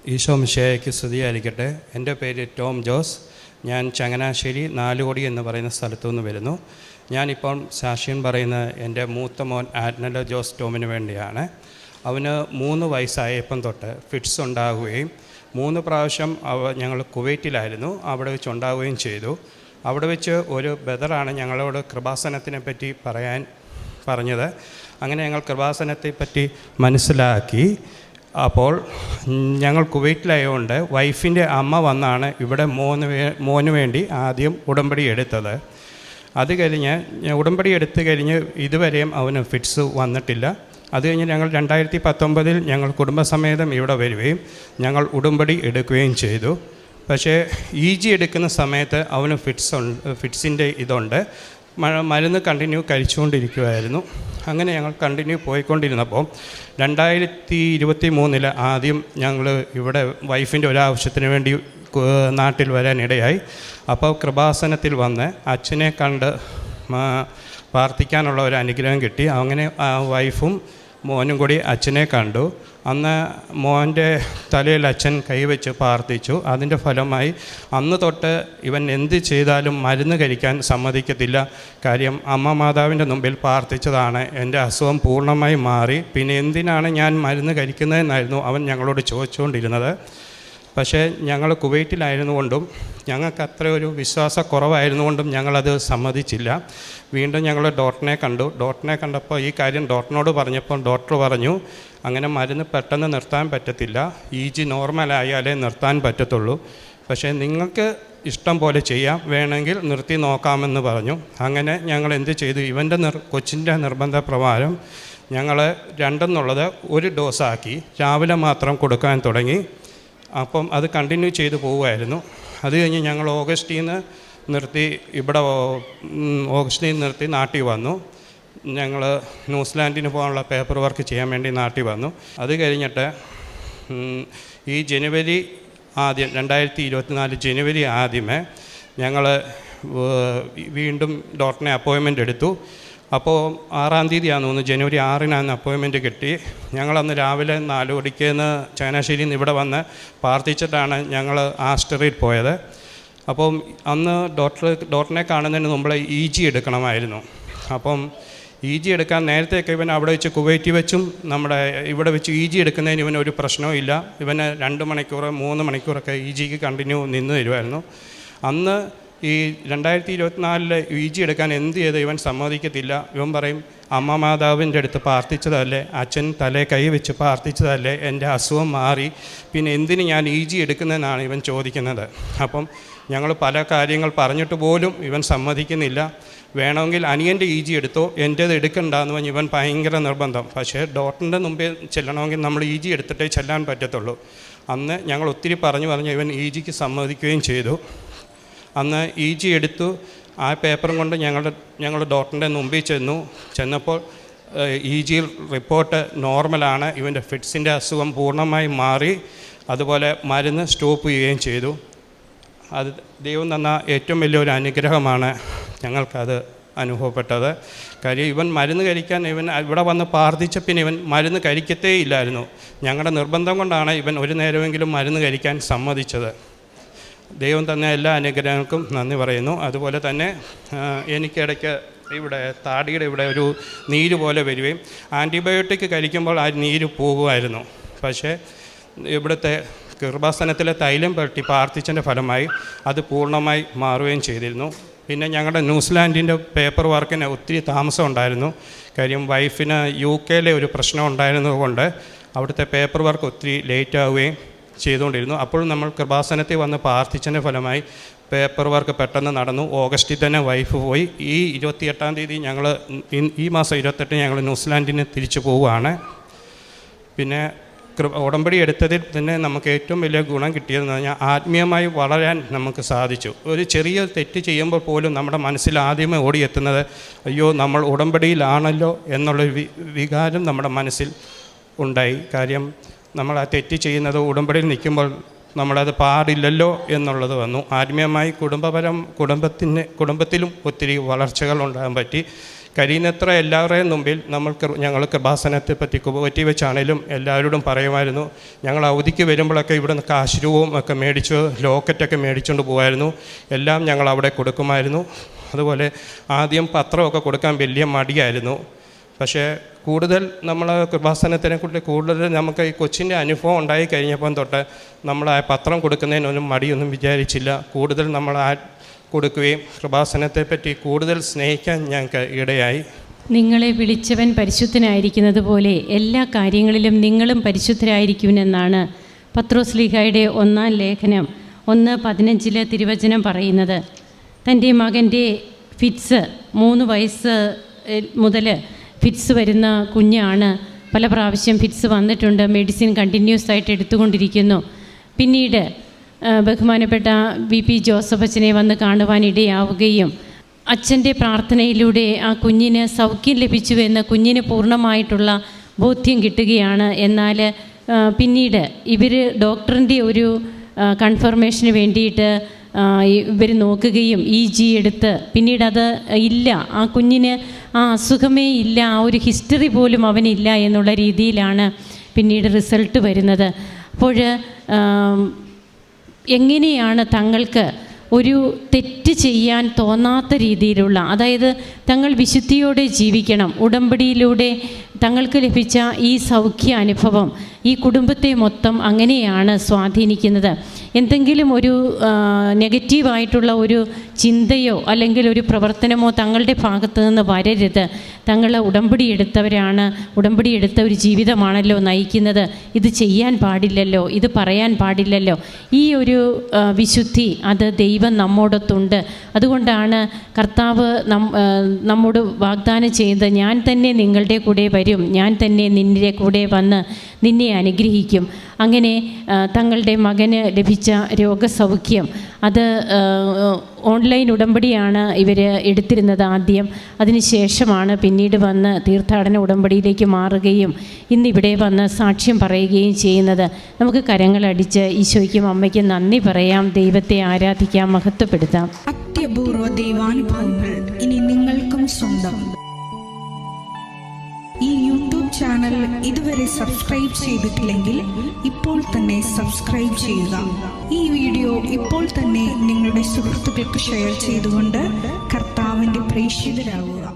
ഈശോ മിശിഹായ്ക്ക് സ്തുതിയായിരിക്കട്ടെ. എൻ്റെ പേര് ടോം ജോസ്. ഞാൻ ചങ്ങനാശ്ശേരി നാലുകോടി എന്ന് പറയുന്ന സ്ഥലത്തു നിന്ന് വരുന്നു. ഞാനിപ്പം സാക്ഷ്യം പറയുന്ന എൻ്റെ മൂത്ത മോൻ ആഡ്നല ജോസ് ടോമിന് വേണ്ടിയാണ്. അവന് 3 വയസ്സായപ്പം തൊട്ട് ഫിറ്റ്സ് ഉണ്ടാകുകയും 3 പ്രാവശ്യം ഞങ്ങൾ കുവൈറ്റിലായിരുന്നു, അവിടെ വെച്ച് ഉണ്ടാവുകയും ചെയ്തു. അവിടെ വെച്ച് ഒരു ബ്രദറാണ് ഞങ്ങളോട് കൃപാസനത്തിനെ പറ്റി പറഞ്ഞത്. അങ്ങനെ ഞങ്ങൾ കൃപാസനത്തെ പറ്റി മനസ്സിലാക്കി. അപ്പോൾ ഞങ്ങൾ കുവൈറ്റിലായതുകൊണ്ട് വൈഫിൻ്റെ അമ്മ വന്നാണ് ഇവിടെ മോന് വേണ്ടി ആദ്യം ഉടമ്പടി എടുത്തത്. അത് കഴിഞ്ഞ് ഉടമ്പടി എടുത്തു കഴിഞ്ഞ് ഇതുവരെയും അവന് ഫിറ്റ്സ് വന്നിട്ടില്ല. അത് കഴിഞ്ഞ് ഞങ്ങൾ 2019 ഞങ്ങൾ കുടുംബസമേതം ഇവിടെ വരികയും ഞങ്ങൾ ഉടമ്പടി എടുക്കുകയും ചെയ്തു. പക്ഷേ EG എടുക്കുന്ന സമയത്ത് അവന് ഫിറ്റ്സിൻ്റെ ഇതുണ്ട്. മരുന്ന് കണ്ടിന്യൂ കഴിച്ചുകൊണ്ടിരിക്കുമായിരുന്നു. അങ്ങനെ ഞങ്ങൾ കണ്ടിന്യൂ പോയിക്കൊണ്ടിരുന്നപ്പോൾ 2023 ആദ്യം ഞങ്ങൾ ഇവിടെ വൈഫിൻ്റെ ഒരാവശ്യത്തിന് വേണ്ടി നാട്ടിൽ വരാനിടയായി. അപ്പോൾ കൃപാസനത്തിൽ വന്ന് അച്ഛനെ കണ്ട് പ്രാർത്ഥിക്കാനുള്ള ഒരു അനുഗ്രഹം കിട്ടി. അങ്ങനെ വൈഫും മോനും കൂടി അച്ഛനെ കണ്ടു. അന്ന് മോൻ്റെ തലയിൽ അച്ഛൻ കൈവച്ച് പ്രാർത്ഥിച്ചു. അതിൻ്റെ ഫലമായി അന്ന് തൊട്ട് ഇവൻ എന്ത് ചെയ്താലും മരുന്ന് കഴിക്കാൻ സമ്മതിക്കത്തില്ല. കാര്യം അമ്മ മാതാവിൻ്റെ മുമ്പിൽ പ്രാർത്ഥിച്ചതാണ് എൻ്റെ അസുഖം പൂർണ്ണമായി മാറി. പിന്നെ എന്തിനാണ് ഞാൻ മരുന്ന് കഴിക്കുന്നതെന്നായിരുന്നു അവൻ ഞങ്ങളോട് ചോദിച്ചുകൊണ്ടിരുന്നത്. പക്ഷേ ഞങ്ങൾ കുവൈറ്റിലായിരുന്നുകൊണ്ടും ഞങ്ങൾക്ക് അത്ര ഒരു വിശ്വാസക്കുറവായിരുന്നുകൊണ്ടും ഞങ്ങളത് സമ്മതിച്ചില്ല. വീണ്ടും ഞങ്ങൾ ഡോക്ടറിനെ കണ്ടു. ഡോക്ടറിനെ കണ്ടപ്പോൾ ഈ കാര്യം ഡോക്ടറിനോട് പറഞ്ഞപ്പോൾ ഡോക്ടർ പറഞ്ഞു, അങ്ങനെ മരുന്ന് പെട്ടെന്ന് നിർത്താൻ പറ്റത്തില്ല, EG നോർമലായാലേ നിർത്താൻ പറ്റത്തുള്ളൂ. പക്ഷേ നിങ്ങൾക്ക് ഇഷ്ടം പോലെ ചെയ്യാം, വേണമെങ്കിൽ നിർത്തി നോക്കാമെന്ന് പറഞ്ഞു. അങ്ങനെ ഞങ്ങൾ എന്ത് ചെയ്തു, ഇവൻ്റെ കൊച്ചിൻ്റെ നിർബന്ധപ്രകാരം ഞങ്ങൾ 2 എന്നുള്ളത് 1 ഡോസാക്കി രാവിലെ മാത്രം കൊടുക്കാൻ തുടങ്ങി. അപ്പം അത് കണ്ടിന്യൂ ചെയ്ത് പോവുമായിരുന്നു. അത് കഴിഞ്ഞ് ഞങ്ങൾ ഓഗസ്റ്റിൽ നിന്ന് നിർത്തി നാട്ടിൽ വന്നു. ഞങ്ങൾ ന്യൂസിലാൻഡിന് പോകാനുള്ള പേപ്പർ വർക്ക് ചെയ്യാൻ വേണ്ടി നാട്ടിൽ വന്നു. അത് കഴിഞ്ഞിട്ട് ഈ ജനുവരി ആദ്യം 2024 ജനുവരി ആദ്യമേ ഞങ്ങൾ വീണ്ടും ഡോക്ടറിനെ അപ്പോയിൻമെൻ്റ് എടുത്തു. അപ്പോൾ 6-ാം തീയതിയാണെന്ന് തോന്നുന്നു, ജനുവരി 6-നാണ് അപ്പോയിൻമെൻറ്റ് കിട്ടി. ഞങ്ങളന്ന് രാവിലെ 4 മണിക്ക് ചങ്ങനാശ്ശേരിയിൽ നിന്ന് ഇവിടെ വന്ന് പ്രാർത്ഥിച്ചിട്ടാണ് ഞങ്ങൾ ആസ്റ്ററിൽ പോയത്. അപ്പം അന്ന് ഡോക്ടറിനെ കാണുന്നതിന് മുമ്പ് EG എടുക്കണമായിരുന്നു. അപ്പം EG എടുക്കാൻ നേരത്തെയൊക്കെ ഇവൻ അവിടെ വെച്ച് കുവൈറ്റിൽ വെച്ചും നമ്മുടെ ഇവിടെ വെച്ച് EG എടുക്കുന്നതിന് ഇവനൊരു പ്രശ്നവും ഇല്ല. ഇവന് 2 മണിക്കൂർ 3 മണിക്കൂറൊക്കെ EGക്ക് കണ്ടിന്യൂ നിന്ന് തരുമായിരുന്നു. അന്ന് ഈ 2024 EG എടുക്കാൻ എന്ത് ചെയ്ത് ഇവൻ സമ്മതിക്കത്തില്ല. ഇവൻ പറയും, അമ്മ മാതാവിൻ്റെ അടുത്ത് പ്രാർത്ഥിച്ചതല്ലേ, അച്ഛൻ തലേ കൈ വെച്ച് പ്രാർത്ഥിച്ചതല്ലേ, എൻ്റെ അസുഖം മാറി, പിന്നെ എന്തിന് ഞാൻ EG എടുക്കുന്നതെന്നാണ് ഇവൻ ചോദിക്കുന്നത്. അപ്പം ഞങ്ങൾ പല കാര്യങ്ങൾ പറഞ്ഞിട്ട് പോലും ഇവൻ സമ്മതിക്കുന്നില്ല. വേണമെങ്കിൽ അനിയൻ്റെ EG എടുത്തോ, എൻ്റേത് എടുക്കണ്ടെന്ന് പറഞ്ഞ് ഇവൻ ഭയങ്കര നിർബന്ധം. പക്ഷേ ഡോക്ടറിൻ്റെ മുമ്പിൽ ചെല്ലണമെങ്കിൽ നമ്മൾ EG എടുത്തിട്ടേ ചെല്ലാൻ പറ്റത്തുള്ളൂ. അന്ന് ഞങ്ങൾ ഒത്തിരി പറഞ്ഞ് ഇവൻ EGക്ക് സമ്മതിക്കുകയും ചെയ്തു. അന്ന് EG എടുത്തു. ആ പേപ്പറും കൊണ്ട് ഞങ്ങൾ ഡോക്ടറിൻ്റെ മുമ്പിൽ ചെന്നപ്പോൾ EG റിപ്പോർട്ട് നോർമലാണ്. ഇവൻ്റെ ഫിറ്റ്സിൻ്റെ അസുഖം പൂർണ്ണമായി മാറി. അതുപോലെ മരുന്ന് സ്റ്റോപ്പ് ചെയ്യുകയും ചെയ്തു. അത് ദൈവം തന്ന ഏറ്റവും വലിയൊരു അനുഗ്രഹമാണ് ഞങ്ങൾക്കത് അനുഭവപ്പെട്ടത്. കാര്യം ഇവൻ മരുന്ന് കഴിക്കാൻ ഇവിടെ വന്ന് പ്രാർത്ഥിച്ച പിന്നെ ഇവൻ മരുന്ന് കഴിക്കത്തേ ഇല്ലായിരുന്നു. ഞങ്ങളുടെ നിർബന്ധം കൊണ്ടാണ് ഇവൻ ഒരു നേരമെങ്കിലും മരുന്ന് കഴിക്കാൻ സമ്മതിച്ചത്. ദൈവം തന്ന എല്ലാ അനുഗ്രഹങ്ങൾക്കും നന്ദി പറയുന്നു. അതുപോലെ തന്നെ എനിക്കിടയ്ക്ക് ഇവിടെ താടിയുടെ ഇവിടെ ഒരു നീര് പോലെ വരികയും ആൻറ്റിബയോട്ടിക് കഴിക്കുമ്പോൾ ആ നീര് പോകുമായിരുന്നു. പക്ഷേ ഇവിടുത്തെ കൃപാസനത്തിലെ തൈലം പുരട്ടി പ്രാർത്ഥിച്ചതിൻ്റെ ഫലമായി അത് പൂർണ്ണമായി മാറുകയും ചെയ്തിരുന്നു. പിന്നെ ഞങ്ങളുടെ ന്യൂസിലാൻഡിൻ്റെ പേപ്പർ വർക്കിന് ഒത്തിരി താമസം ഉണ്ടായിരുന്നു. കാര്യം വൈഫിന് UK ഒരു പ്രശ്നം ഉണ്ടായിരുന്നതുകൊണ്ട് അവിടുത്തെ പേപ്പർ വർക്ക് ഒത്തിരി ലേറ്റ് ആവുകയും ചെയ്തുകൊണ്ടിരുന്നു. അപ്പോഴും നമ്മൾ കൃപാസനത്തിൽ വന്ന് പ്രാർത്ഥിച്ചതിൻ്റെ ഫലമായി പേപ്പർ വർക്ക് പെട്ടെന്ന് നടന്നു. ഓഗസ്റ്റിൽ തന്നെ വൈഫ് പോയി. ഈ 28-ാം തീയതി ഈ മാസം 28 ഞങ്ങൾ ന്യൂസിലാൻഡിന് തിരിച്ചു പോവുകയാണ്. പിന്നെ ഉടമ്പടി എടുത്തതിൽ തന്നെ നമുക്ക് ഏറ്റവും വലിയ ഗുണം കിട്ടിയതെന്ന് പറഞ്ഞാൽ ആത്മീയമായി വളരാൻ നമുക്ക് സാധിച്ചു. ഒരു ചെറിയ തെറ്റ് ചെയ്യുമ്പോൾ പോലും നമ്മുടെ മനസ്സിൽ ആദ്യമേ ഓടിയെത്തുന്നത് അയ്യോ നമ്മൾ ഉടമ്പടിയിലാണല്ലോ എന്നുള്ളൊരു വികാരം നമ്മുടെ മനസ്സിൽ ഉണ്ടായി. കാര്യം നമ്മൾ ആ തെറ്റ് ചെയ്യുന്നത് ഉടമ്പടിയിൽ നിൽക്കുമ്പോൾ നമ്മളത് പാടില്ലല്ലോ എന്നുള്ളത് വന്നു. ആത്മീയമായി കുടുംബത്തിലും ഒത്തിരി വളർച്ചകൾ ഉണ്ടാകാൻ പറ്റി. കഴിയുന്നത്ര എല്ലാവരുടെയും മുമ്പിൽ ഞങ്ങൾ കൃപാസനത്തെ പറ്റി കുവറ്റി വെച്ചാണേലും എല്ലാവരോടും പറയുമായിരുന്നു. ഞങ്ങൾ അവധിക്ക് വരുമ്പോഴൊക്കെ ഇവിടെ നിന്ന് കാശ് രൂപവും ഒക്കെ മേടിച്ച് ലോക്കറ്റൊക്കെ മേടിച്ചുകൊണ്ട് പോകുമായിരുന്നു. എല്ലാം ഞങ്ങൾ അവിടെ കൊടുക്കുമായിരുന്നു. അതുപോലെ ആദ്യം പത്രമൊക്കെ കൊടുക്കാൻ വലിയ മടിയായിരുന്നു. പക്ഷേ കൂടുതൽ നമ്മൾ കൃപാസനത്തിനെ കുറിച്ച് കൂടുതൽ നമുക്ക് ഈ കൊച്ചിൻ്റെ അനുഭവം ഉണ്ടായി കഴിഞ്ഞപ്പം തൊട്ട് നമ്മൾ ആ പത്രം കൊടുക്കുന്നതിനൊന്നും മടിയൊന്നും വിചാരിച്ചില്ല. കൂടുതൽ നമ്മൾ കൊടുക്കുകയും കൃപാസനത്തെപ്പറ്റി കൂടുതൽ സ്നേഹിക്കാൻ ഞങ്ങൾക്ക് ഇടയായി. നിങ്ങളെ വിളിച്ചവൻ പരിശുദ്ധനായിരിക്കുന്നത് പോലെ എല്ലാ കാര്യങ്ങളിലും നിങ്ങളും പരിശുദ്ധരായിരിക്കുമെന്നാണ് പത്രോസ്ലീഹായുടെ 1-ാം ലേഖനം 1:15 തിരുവചനം പറയുന്നത്. തൻ്റെ മകൻ്റെ ഫിറ്റ്സ് 3 വയസ്സ് മുതൽ ഫിറ്റ്സ് വരുന്ന കുഞ്ഞാണ്. പല പ്രാവശ്യം ഫിറ്റ്സ് വന്നിട്ടുണ്ട്. മെഡിസിൻ കണ്ടിന്യൂസ് ആയിട്ട് എടുത്തുകൊണ്ടിരിക്കുന്നു. പിന്നീട് ബഹുമാനപ്പെട്ട VP ജോസഫ് അച്ഛനെ വന്ന് കാണുവാനിടയാവുകയും അച്ഛൻ്റെ പ്രാർത്ഥനയിലൂടെ ആ കുഞ്ഞിന് സൗഖ്യം ലഭിച്ചുവെന്ന് കുഞ്ഞിന് പൂർണ്ണമായിട്ടുള്ള ബോധ്യം കിട്ടുകയാണ്. എന്നാൽ പിന്നീട് ഇവർ ഡോക്ടറിൻ്റെ ഒരു കൺഫർമേഷന് വേണ്ടിയിട്ട് ഇവർ നോക്കുകയും EG എടുത്ത് പിന്നീട് അത് ഇല്ല, ആ കുഞ്ഞിന് ആ അസുഖമേ ഇല്ല, ആ ഒരു ഹിസ്റ്ററി പോലും അവനില്ല എന്നുള്ള രീതിയിലാണ് പിന്നീട് റിസൾട്ട് വരുന്നത്. അപ്പോൾ എങ്ങനെയാണ് തങ്ങൾക്ക് ഒരു തെറ്റ് ചെയ്യാൻ തോന്നാത്ത രീതിയിലുള്ള, അതായത് തങ്ങൾ വിശുദ്ധിയോടെ ജീവിക്കണം, ഉടമ്പടിയിലൂടെ തങ്ങൾക്ക് ലഭിച്ച ഈ സൗഖ്യ അനുഭവം ഈ കുടുംബത്തെ മൊത്തം അങ്ങനെയാണ് സ്വാധീനിക്കുന്നത്. എന്തെങ്കിലും ഒരു നെഗറ്റീവായിട്ടുള്ള ഒരു ചിന്തയോ അല്ലെങ്കിൽ ഒരു പ്രവർത്തനമോ തങ്ങളുടെ ഭാഗത്ത് നിന്ന് വരരുത്. തങ്ങൾ ഉടമ്പടി എടുത്തവരാണ്, ഉടമ്പടി എടുത്ത ഒരു ജീവിതമാണല്ലോ നയിക്കുന്നത്, ഇത് ചെയ്യാൻ പാടില്ലല്ലോ, ഇത് പറയാൻ പാടില്ലല്ലോ. ഈ ഒരു വിശുദ്ധി അത് ദൈവം നമ്മോടൊത്തുണ്ട്. അതുകൊണ്ടാണ് കർത്താവ് നമ്മോട് വാഗ്ദാനം ചെയ്യുന്നത്, ഞാൻ തന്നെ നിങ്ങളുടെ കൂടെ വരും, ഞാൻ തന്നെ നിന്റെ കൂടെ വന്ന് നിന്നെ അനുഗ്രഹിക്കും. അങ്ങനെ തങ്ങളുടെ മകന് ലഭിച്ച രോഗസൗഖ്യം അത് ഓൺലൈൻ ഉടമ്പടിയാണ് ഇവർ എടുത്തിരുന്നത് ആദ്യം. അതിനുശേഷമാണ് പിന്നീട് വന്ന് തീർത്ഥാടന ഉടമ്പടിയിലേക്ക് മാറുകയും ഇന്നിവിടെ വന്ന് സാക്ഷ്യം പറയുകയും ചെയ്യുന്നത്. നമുക്ക് കരങ്ങളടിച്ച് ഈശോയ്ക്കും അമ്മയ്ക്കും നന്ദി പറയാം, ദൈവത്തെ ആരാധിക്കാം, മഹത്വപ്പെടുത്താം. അത്യപൂർവ ദൈവാനുഭവങ്ങൾ ഇനി നിങ്ങൾക്കും സ്വന്തം. ഈ യൂട്യൂബ് ചാനൽ ഇതുവരെ സബ്സ്ക്രൈബ് ചെയ്തിട്ടില്ലെങ്കിൽ ഇപ്പോൾ തന്നെ സബ്സ്ക്രൈബ് ചെയ്യുക. ഈ വീഡിയോ ഇപ്പോൾ തന്നെ നിങ്ങളുടെ സുഹൃത്തുക്കൾക്ക് ഷെയർ ചെയ്തുകൊണ്ട് കർത്താവിൻ്റെ പ്രേക്ഷിതരാകുക.